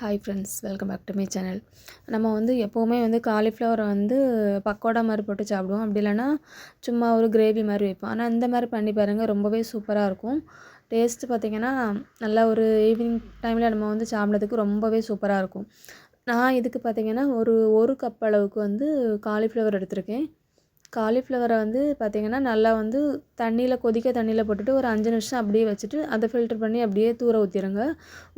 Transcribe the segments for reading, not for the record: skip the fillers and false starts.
Hi friends, welcome back to my channel. நம்ம எப்போவுமே காலிஃப்ளவரை பக்கோடா மாதிரி போட்டு சாப்பிடுவோம். அப்படி இல்லைன்னா சும்மா ஒரு கிரேவி மாதிரி வைப்போம். ஆனால் இந்த மாதிரி பண்ணி பாருங்கள், ரொம்பவே சூப்பராக இருக்கும். டேஸ்ட்டு பார்த்திங்கன்னா நல்லா ஒரு ஈவினிங் டைமில் நம்ம சாப்பிட்றதுக்கு ரொம்பவே சூப்பராக இருக்கும். நான் இதுக்கு பார்த்திங்கன்னா ஒரு கப் அளவுக்கு காலிஃப்ளவர் எடுத்திருக்கேன். காலிஃப்ளவரை பார்த்திங்கன்னா நல்லா கொதிக்க தண்ணியில் போட்டுட்டு ஒரு 5 நிமிஷம் அப்படியே வச்சுட்டு அதை ஃபில்டர் பண்ணி அப்படியே தூர ஊற்றிடுங்க.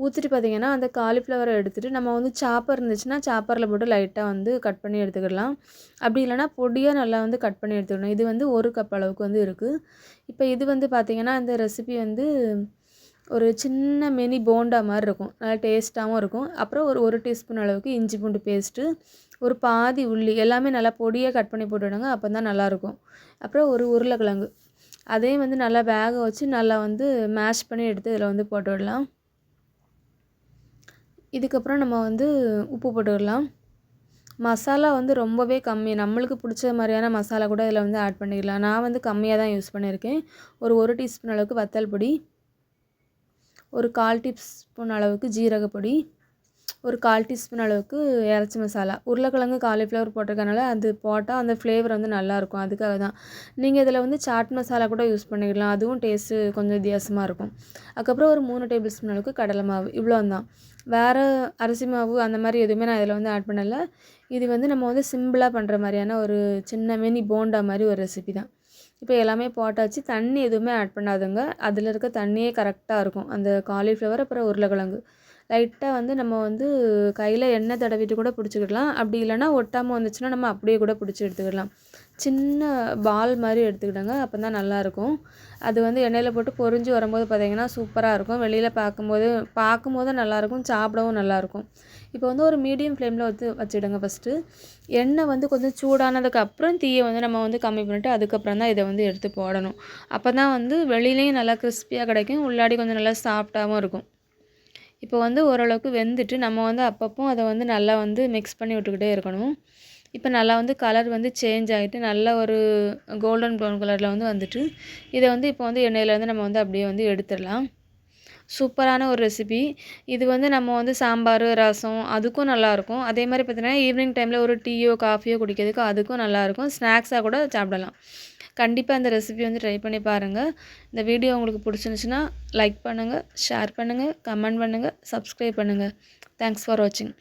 ஊற்றிட்டு பார்த்திங்கன்னா அந்த காலிஃப்ளவரை எடுத்துகிட்டு நம்ம சாப்பர் இருந்துச்சுன்னா சாப்பரில் போட்டு லைட்டாக கட் பண்ணி எடுத்துக்கிடலாம். அப்படி இல்லைனா பொடியாக நல்லா கட் பண்ணி எடுத்துக்கணும். இது ஒரு கப் அளவுக்கு இருக்குது. இப்போ இது பார்த்திங்கன்னா இந்த ரெசிபி ஒரு சின்ன மினி போண்டா மாதிரி இருக்கும். நல்லா டேஸ்ட்டாகவும் இருக்கும். அப்புறம் ஒரு டீஸ்பூன் அளவுக்கு இஞ்சி பூண்டு பேஸ்ட்டு, ஒரு பாதி உள்ளி எல்லாமே நல்லா பொடியாக கட் பண்ணி போட்டுவிடுங்க. அப்போ தான் நல்லாயிருக்கும். அப்புறம் ஒரு உருளைக்கிழங்கு அதையும் நல்லா வேக வச்சு நல்லா மேஷ் பண்ணி எடுத்து இதில் போட்டு விடலாம். இதுக்கப்புறம் நம்ம உப்பு போட்டுக்கலாம். மசாலா ரொம்பவே கம்மி. நம்மளுக்கு பிடிச்ச மாதிரியான மசாலா கூட இதில் ஆட் பண்ணிக்கலாம். நான் கம்மியாக தான் யூஸ் பண்ணியிருக்கேன். ஒரு டீஸ்பூன் அளவுக்கு வத்தல் பொடி, ஒரு 1/4 டீஸ்பூன் அளவுக்கு ஜீரகப்பொடி, ஒரு 1/4 டீஸ்பூன் அளவுக்கு இறைச்சி மசாலா. உருளைக்கிழங்கு காலிஃப்ளவர் போட்டிருக்கனால அது போட்டால் அந்த ஃப்ளேவர் நல்லாயிருக்கும். அதுக்காக தான். நீங்கள் இதில் சாட் மசாலா கூட யூஸ் பண்ணிக்கலாம். அதுவும் டேஸ்ட்டு கொஞ்சம் வித்தியாசமாக இருக்கும். அதுக்கப்புறம் ஒரு 3 டேபிள் ஸ்பூன் அளவுக்கு கடலை மாவு. இவ்வளோ தான். வேறு அரிசி மாவு அந்த மாதிரி எதுவுமே நான் இதில் ஆட் பண்ணலை. இது நம்ம சிம்பிளாக பண்ணுற மாதிரியான ஒரு சின்ன மினி போண்டா மாதிரி ஒரு ரெசிபி தான். இப்போ எல்லாமே போட்டாச்சு. தண்ணி எதுவுமே ஆட் பண்ணாதுங்க. அதில் இருக்க தண்ணியே கரெக்டாக இருக்கும். அந்த காலிஃப்ளவர் அப்புறம் உருளைக்கிழங்கு லைட்டாக நம்ம கையில் எண்ணெய் தடவிட்டு கூட பிடிச்சிக்கிடலாம். அப்படி இல்லைனா ஒட்டாமல் வந்துச்சுன்னா நம்ம அப்படியே கூட பிடிச்சி எடுத்துக்கிடலாம். சின்ன பால் மாதிரி எடுத்துக்கிட்டாங்க. அப்போ தான் நல்லாயிருக்கும். அது எண்ணெயில் போட்டு பொரிஞ்சு வரும்போது பார்த்திங்கன்னா சூப்பராக இருக்கும். வெளியில் பார்க்கும்போது நல்லாயிருக்கும், சாப்பிடவும் நல்லாயிருக்கும். இப்போ ஒரு மீடியம் ஃப்ளேமில் வச்சுடுங்க. ஃபஸ்ட்டு எண்ணெய் கொஞ்சம் சூடானதுக்கப்புறம் தீயை நம்ம கம்மி பண்ணிவிட்டு அதுக்கப்புறம் தான் இதை எடுத்து போடணும். அப்போ தான் வெளியிலையும் நல்லா கிறிஸ்பியாக கிடைக்கும், உள்ளாடி கொஞ்சம் நல்லா சாஃப்டாகவும் இருக்கும். இப்போ ஓரளவுக்கு வெந்துட்டு நம்ம அப்பப்போ அதை நல்லா மிக்ஸ் பண்ணி விட்டுக்கிட்டே இருக்கணும். இப்போ நல்லா கலர் சேஞ்ச் ஆகிட்டு நல்ல ஒரு கோல்டன் ப்ரௌன் கலரில் வந்துட்டு இதை இப்போ எண்ணெயிலேருந்து நம்ம அப்படியே எடுத்துடலாம். சூப்பரான ஒரு ரெசிபி இது. நம்ம சாம்பார், ரசம் அதுக்கும் நல்லாயிருக்கும். அதே மாதிரி பார்த்திங்கன்னா ஈவினிங் டைமில் ஒரு டீயோ காஃபியோ குடிக்கிறதுக்கு அதுக்கும் நல்லாயிருக்கும். ஸ்நாக்ஸாக கூட சாப்பிடலாம். கண்டிப்பாக அந்த ரெசிபி ட்ரை பண்ணி பாருங்கள். இந்த வீடியோ உங்களுக்கு பிடிச்சிருந்துச்சுன்னா லைக் பண்ணுங்கள், ஷேர் பண்ணுங்கள், கமெண்ட் பண்ணுங்கள், சப்ஸ்கிரைப் பண்ணுங்கள். தேங்க்ஸ் ஃபார் வாட்சிங்.